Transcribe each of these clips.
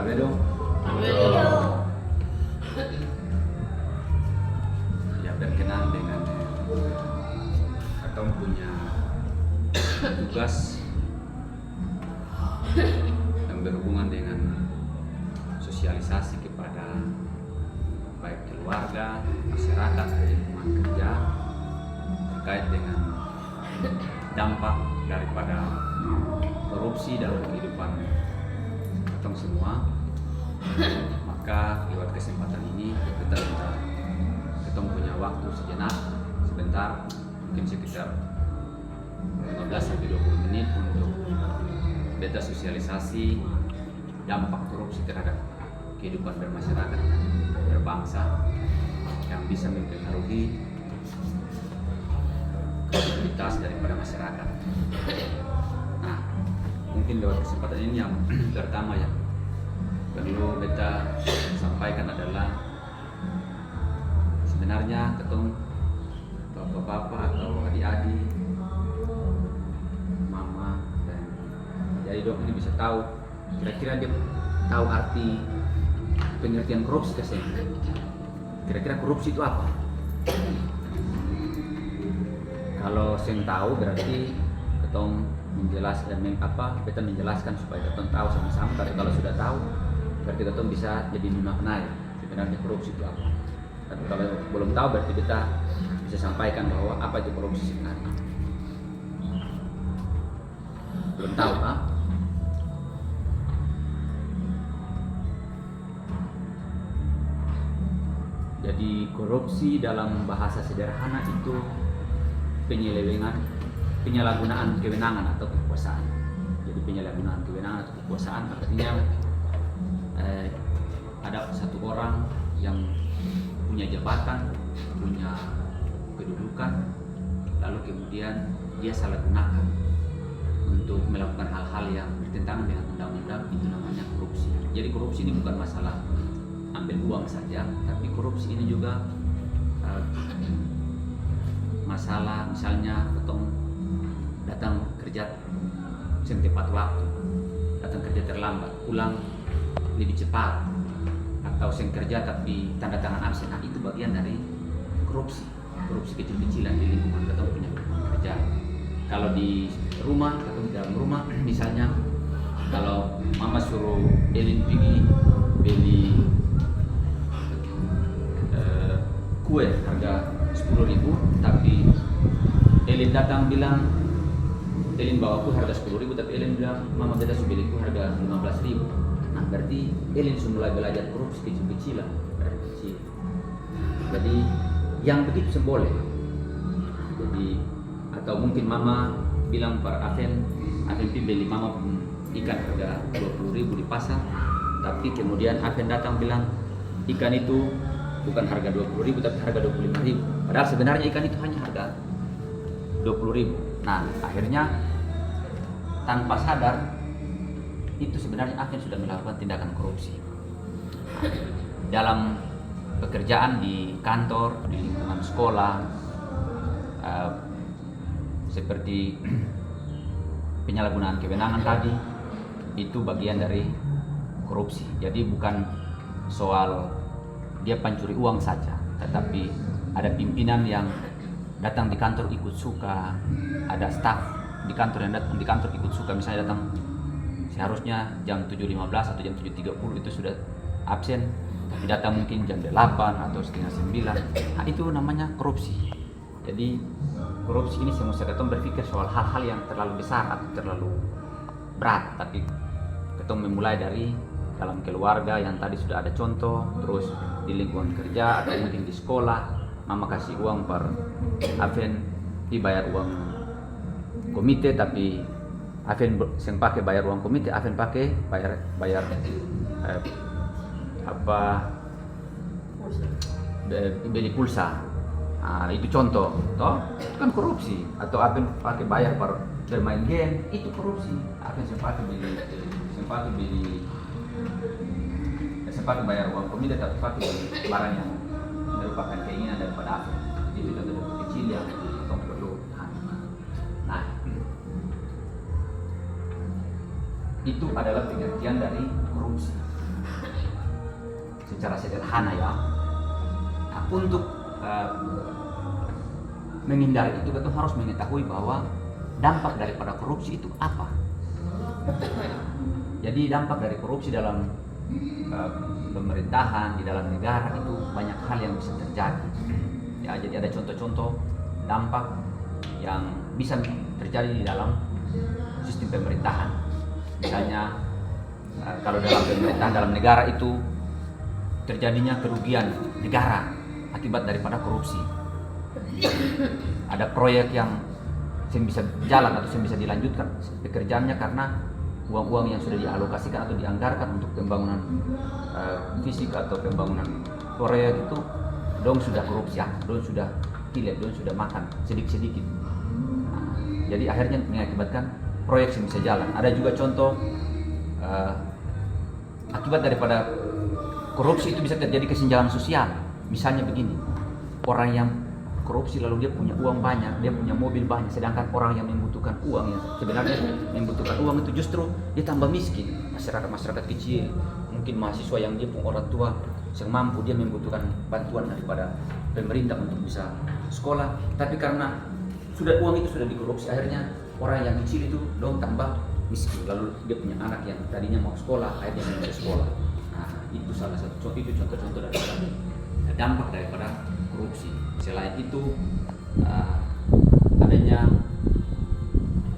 Abedo. Ya berkenan dengan atau punya tugas yang berhubungan dengan sosialisasi kepada baik keluarga, masyarakat, lingkungan kerja terkait dengan dampak daripada korupsi dalam kehidupan kita semua. Maka lewat kesempatan ini kita punya waktu sebentar, mungkin sekitar 15-20 menit untuk beta sosialisasi dampak korupsi terhadap kehidupan bermasyarakat dan berbangsa yang bisa mempengaruhi produktivitas daripada masyarakat. Nah, mungkin lewat kesempatan ini yang pertama yang perlu beta sampaikan adalah sebenarnya ketemu bapak-bapak atau adik-adik, mama dan jadi dok ini bisa tahu kira-kira dia tahu arti pengertian korupsi kasih. Kira-kira korupsi itu apa? Kalau saya tahu berarti ketong menjelaskan beta menjelaskan supaya ketong tahu sama-sama. Tapi kalau sudah tahu berarti ketong bisa jadi memaknai sebenarnya korupsi itu apa. Tapi kalau belum tahu berarti beta bisa sampaikan bahwa apa itu korupsi sebenarnya. Belum tahu, ah? Jadi korupsi dalam bahasa sederhana itu penyalahgunaan kewenangan atau kekuasaan. Jadi penyalahgunaan kewenangan atau kekuasaan artinya ada satu orang yang punya jabatan, punya kedudukan, lalu kemudian dia salah gunakan untuk melakukan hal-hal yang bertentangan dengan undang-undang, itu namanya korupsi. Jadi korupsi ini bukan masalah ambil uang saja, tapi korupsi ini juga masalah misalnya ketong datang kerja tepat waktu, datang kerja terlambat, pulang lebih cepat, atau kerja tapi tanda tangan absen. Nah, itu bagian dari korupsi kecil-kecilan di lingkungan ketong punya kerja. Kalau di rumah atau di dalam rumah misalnya, kalau mama suruh Elin pergi beli kue harga 10.000, tapi Elin datang bilang Elin bawa kue harga 10.000, tapi Elin bilang mama beda suruh beli kue harga 15.000. Nah, berarti Elin sudah mulai belajar korupsi kecil-kecilan dari kecil. Jadi yang begitu boleh. Jadi atau mungkin mama bilang pada Afen beli mama ikan harga 20.000 di pasar, tapi kemudian Afen datang bilang ikan itu bukan harga 20.000 tapi harga 25.000. Padahal sebenarnya ikan itu hanya harga 20.000. Nah, akhirnya tanpa sadar itu sebenarnya Afen sudah melakukan tindakan korupsi. Dalam pekerjaan di kantor, di lingkungan sekolah, seperti penyalahgunaan kewenangan tadi, itu bagian dari korupsi. Jadi bukan soal dia pencuri uang saja, tetapi ada pimpinan yang datang di kantor ikut suka, ada staf di kantor yang datang di kantor ikut suka, misalnya datang seharusnya jam 7.15 atau jam 7.30 itu sudah absen, tapi datang mungkin jam 8 atau setengah 9. Nah, itu namanya korupsi. Jadi korupsi ini semua ketong berpikir soal hal-hal yang terlalu besar atau terlalu berat, tapi ketong memulai dari dalam keluarga yang tadi sudah ada contoh, terus di lingkungan kerja atau mungkin di sekolah, mama kasih uang per Afen dibayar uang komite, tapi Afen yang pakai bayar uang komite, Afen pakai bayar beli pulsa. Nah, itu contoh, toh itu kan korupsi. Atau Afen pakai bayar per bermain game, itu korupsi. Afen sempat bayar uang komite tapi pakai barang yang merupakan keinginan daripada Afen. Itu contoh kecil yang kita perlu tahan. Nah, itu adalah pengertian dari korupsi. secara sederhana ya. Nah, untuk menghindari itu kita harus mengetahui bahwa dampak daripada korupsi itu apa. Jadi dampak dari korupsi dalam pemerintahan, di dalam negara itu banyak hal yang bisa terjadi. Ya, jadi ada contoh-contoh dampak yang bisa terjadi di dalam sistem pemerintahan. Misalnya kalau dalam pemerintahan dalam negara itu terjadinya kerugian negara akibat daripada korupsi. Ada proyek yang bisa jalan atau bisa dilanjutkan pekerjaannya karena uang-uang yang sudah dialokasikan atau dianggarkan untuk pembangunan fisik atau pembangunan proyek itu dong sudah korupsi ya, dong sudah kilet, dong sudah makan sedikit-sedikit. Jadi akhirnya mengakibatkan proyek yang bisa jalan. Ada juga contoh akibat daripada korupsi itu bisa terjadi kesenjangan sosial. Misalnya begini, orang yang korupsi lalu dia punya uang banyak, dia punya mobil banyak, sedangkan orang yang membutuhkan uang, yang sebenarnya membutuhkan uang itu justru dia tambah miskin. Masyarakat kecil, mungkin mahasiswa yang dia punya orang tua yang mampu, dia membutuhkan bantuan daripada pemerintah untuk bisa sekolah, tapi karena uang itu sudah dikorupsi, akhirnya orang yang kecil itu dong tambah miskin, lalu dia punya anak yang tadinya mau sekolah akhirnya tidak bisa sekolah. Nah, itu salah satu contoh-contoh daripada dampak daripada korupsi. Selain itu adanya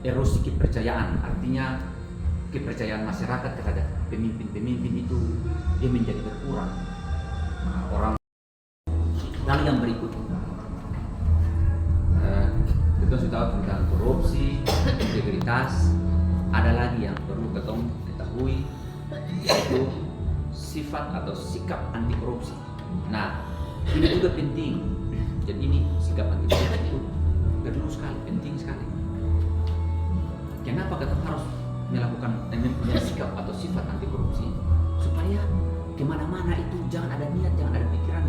erosi kepercayaan, artinya kepercayaan masyarakat terhadap pemimpin-pemimpin itu dia menjadi berkurang. Orang lalu yang berikut kita sudah tahu tentang korupsi, integritas. Ada lagi yang perlu kita ketahui, yaitu sifat atau sikap anti korupsi. Nah, ini juga penting. Jadi ini sikap anti korupsi itu perlu sekali, penting sekali. Kenapa kita harus melakukan mempunyai sikap atau sifat anti korupsi? Supaya kemana-mana itu jangan ada niat, jangan ada pikiran,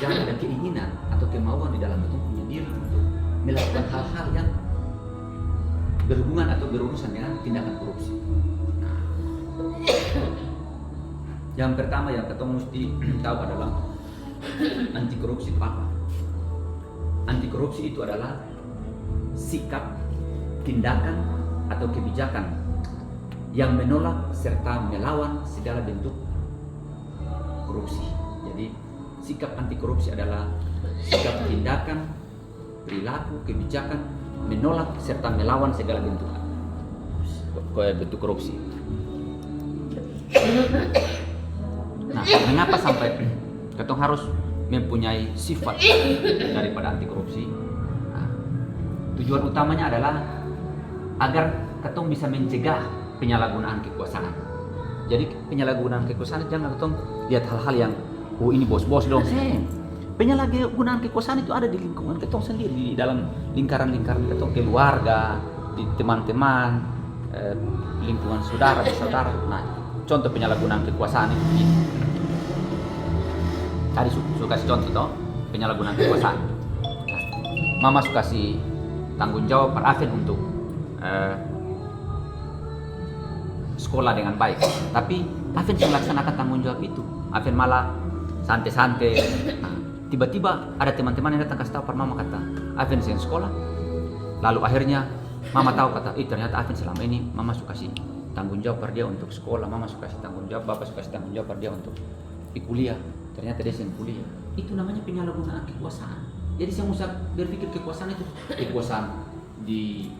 jangan ada keinginan atau kemauan di dalam itu punya diri untuk melakukan hal-hal yang berhubungan atau berurusan dengan tindakan korupsi. Nah, yang pertama yang kita mesti tahu adalah anti korupsi itu apa? Anti korupsi itu adalah sikap, tindakan atau kebijakan yang menolak serta melawan segala bentuk korupsi. Jadi sikap anti korupsi adalah sikap, tindakan, perilaku, kebijakan menolak serta melawan segala bentuk korupsi. Nah, mengapa sampai kita harus mempunyai sifat daripada anti korupsi? Nah, tujuan utamanya adalah agar kita bisa mencegah penyalahgunaan kekuasaan. Jadi penyalahgunaan kekuasaan jangan kita lihat hal-hal yang ini bos-bos dong. Penyalahgunaan kekuasaan itu ada di lingkungan kita sendiri, di dalam lingkaran-lingkaran kita, keluarga, di teman-teman, lingkungan saudara, saudara. Nah, contoh penyalahgunaan kekuasaan itu begini. Tadi suka kasih contoh toh, penyalahgunaan kekuasaan. Nah, Mama suka kasih tanggung jawab per Aven untuk sekolah dengan baik, tapi Aven melaksanakan tanggung jawab itu, Aven malah santai-santai. Nah, tiba-tiba ada teman-teman yang datang kasih tahu per Mama, kata Aven yang sekolah, lalu akhirnya Mama tahu, kata ternyata Aven selama ini Mama suka kasih tanggung jawab per dia untuk sekolah, Mama suka kasih tanggung jawab, Bapak suka kasih tanggung jawab per dia untuk kuliah, ternyata dia yang kuliah. Itu namanya penyalahgunaan kekuasaan. Jadi saya usah berpikir kekuasaan itu kekuasaan di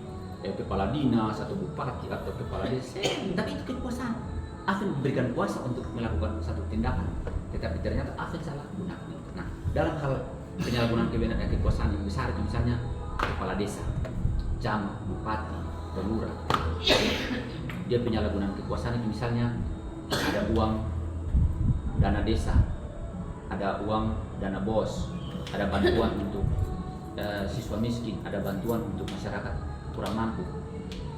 kepala dinas atau bupati atau kepala desa, tapi itu kekuasaan. Aven memberikan kuasa untuk melakukan satu tindakan, tetapi ternyata Aven salah gunakan. Nah, dalam hal penyalahgunaan kewenangan kekuasaan yang besar itu misalnya kepala desa, camat, bupati, lurah, dia penyalahgunaan kekuasaan itu misalnya ada uang dana desa, ada uang dana bos, ada bantuan untuk siswa miskin, ada bantuan untuk masyarakat kurang mampu.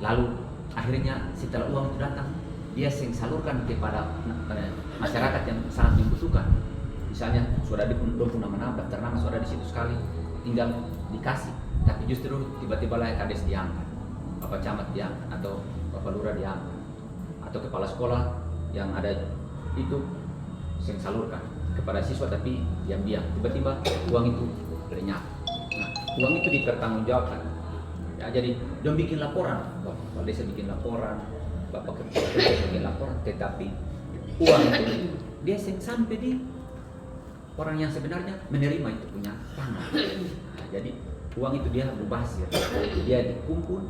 Lalu akhirnya setelah uang itu datang, dia salurkan kepada masyarakat yang sangat membutuhkan. Misalnya sudah di nama daftar nama sudah di situ sekali, tinggal dikasih, tapi justru tiba-tiba lah kades diangkat, bapak camat diangkat, atau bapak lurah diangkat, atau kepala sekolah yang ada itu yang salurkan. kepada siswa tapi diam-diam. Tiba-tiba uang itu lenyap. Nah, uang itu dipertanggungjawabkan. Ya, jadi dia bikin laporan, Bapak Desa bikin laporan, Bapak Ketua Desa bikin laporan, tetapi uang itu dia sampai di orang yang sebenarnya menerima itu punya tangan. Nah, jadi uang itu dia berbahasa, dia dikumpul,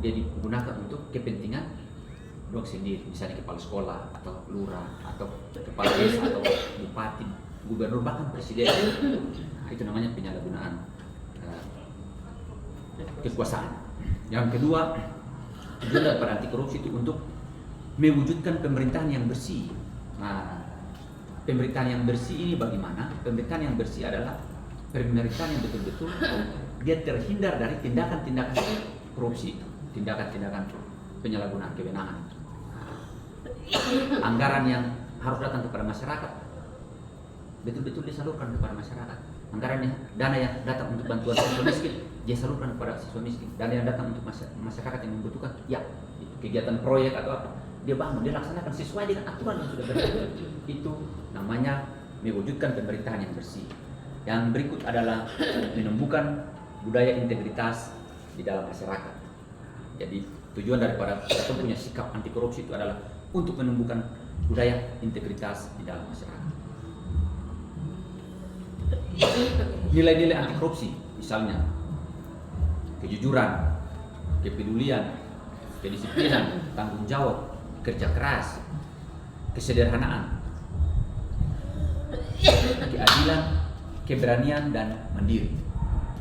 dia digunakan untuk kepentingan dong sendiri, misalnya kepala sekolah atau lurah atau kepala desa atau bupati, gubernur, bahkan presiden. Nah, itu namanya penyalahgunaan kekuasaan. Yang kedua, tujuan daripada anti korupsi itu untuk mewujudkan pemerintahan yang bersih. Nah, pemerintahan yang bersih ini bagaimana? Pemerintahan yang bersih adalah pemerintahan yang betul-betul dia terhindar dari tindakan-tindakan korupsi, tindakan-tindakan penyalahgunaan kewenangan. Anggaran yang harus datang kepada masyarakat betul-betul disalurkan kepada masyarakat. Anggaran yang dana yang datang untuk bantuan siswa miskin dia salurkan kepada siswa miskin. Dana yang datang untuk masyarakat yang membutuhkan, ya itu kegiatan proyek atau apa dia bangun, dia laksanakan sesuai dengan aturan yang sudah berlaku. Itu namanya mewujudkan pemerintahan yang bersih. Yang berikut adalah menumbuhkan budaya integritas di dalam masyarakat. Jadi tujuan daripada kita punya sikap anti korupsi itu adalah untuk menumbuhkan budaya integritas di dalam masyarakat. Nilai-nilai anti korupsi misalnya kejujuran, kepedulian, kedisiplinan, tanggung jawab, kerja keras, kesederhanaan, keadilan, keberanian, dan mandiri.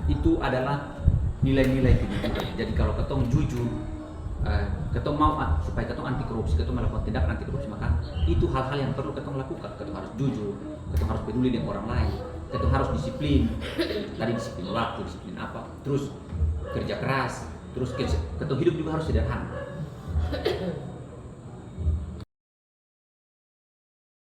Itu adalah nilai-nilai kejujuran. Jadi kalau ketong jujur, ketong mau supaya ketong anti korupsi, ketong melakukan tindakan anti korupsi, maka itu hal-hal yang perlu ketong lakukan. Ketong harus jujur, ketong harus peduli dengan orang lain, ketong harus disiplin. Tadi disiplin waktu, disiplin apa, terus kerja keras, terus ketong hidup juga harus sederhana.